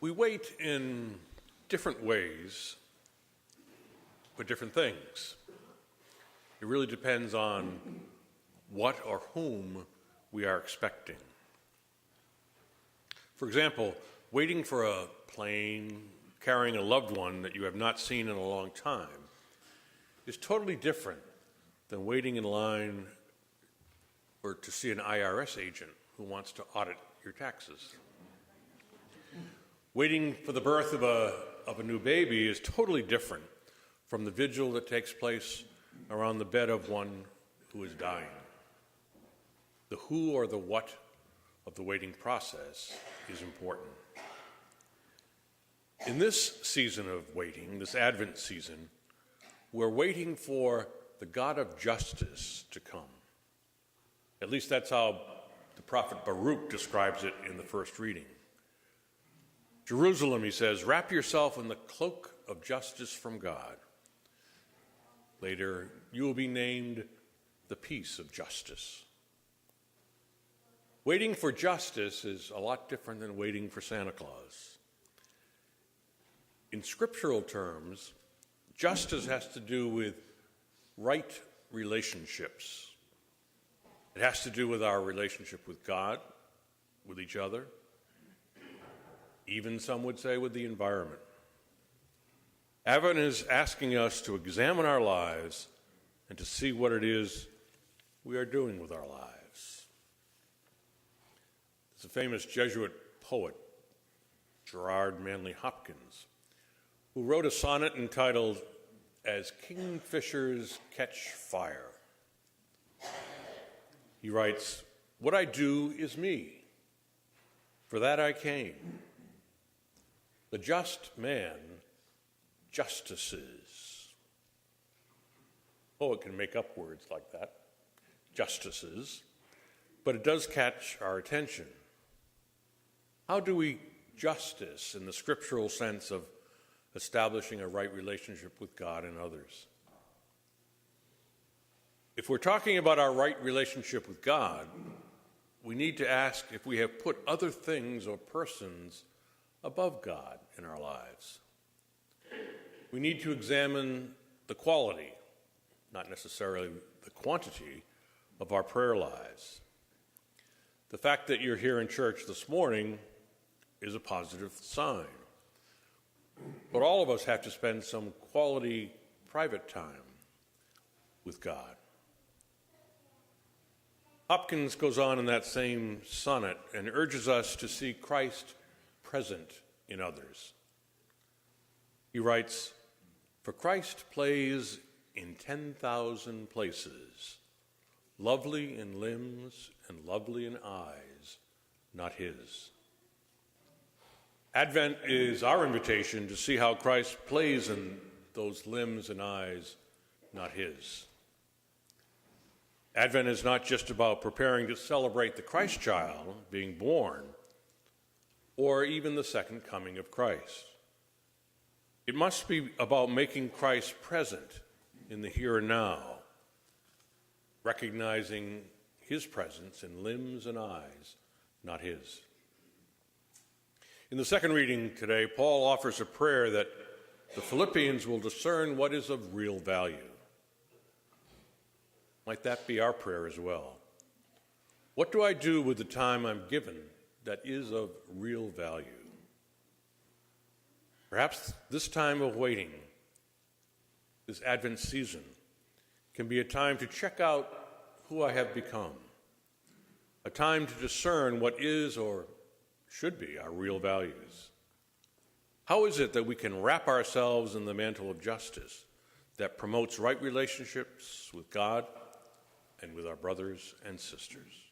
We wait in different ways for different things. It really depends on what or whom we are expecting. For example, waiting for a plane carrying a loved one that you have not seen in a long time is totally different than waiting in line or to see an IRS agent who wants to audit your taxes. Waiting for the birth of a new baby is totally different from the vigil that takes place around the bed of one who is dying. The who or the what of the waiting process is important. In this season of waiting, this Advent season, we're waiting for the God of justice to come. At least that's how the prophet Baruch describes it in the first reading. Jerusalem, he says, wrap yourself in the cloak of justice from God. Later, you will be named the peace of justice. Waiting for justice is a lot different than waiting for Santa Claus. In scriptural terms, justice has to do with right relationships. It has to do with our relationship with God, with each other, even some would say with the environment. Advent is asking us to examine our lives and to see what it is we are doing with our lives. There's a famous Jesuit poet, Gerard Manley Hopkins, who wrote a sonnet entitled, "As Kingfishers Catch Fire." He writes, "What I do is me. For that I came. The just man justices." Poet can make up words like that, justices, but it does catch our attention. How do we justice in the scriptural sense of establishing a right relationship with God and others? If we're talking about our right relationship with God, we need to ask if we have put other things or persons above God in our lives. We need to examine the quality, not necessarily the quantity, of our prayer lives. The fact that you're here in church this morning is a positive sign. But all of us have to spend some quality private time with God. Hopkins goes on in that same sonnet and urges us to see Christ present in others. He writes, "For Christ plays in 10,000 places, lovely in limbs and lovely in eyes, not his." Advent is our invitation to see how Christ plays in those limbs and eyes, not his. Advent is not just about preparing to celebrate the Christ child being born, or even the second coming of Christ. It must be about making Christ present in the here and now, recognizing his presence in limbs and eyes, not his. In the second reading today, Paul offers a prayer that the Philippians will discern what is of real value. Might that be our prayer as well? What do I do with the time I'm given that is of real value? Perhaps this time of waiting, this Advent season, can be a time to check out who I have become, a time to discern what is or should be our real values. How is it that we can wrap ourselves in the mantle of justice that promotes right relationships with God and with our brothers and sisters?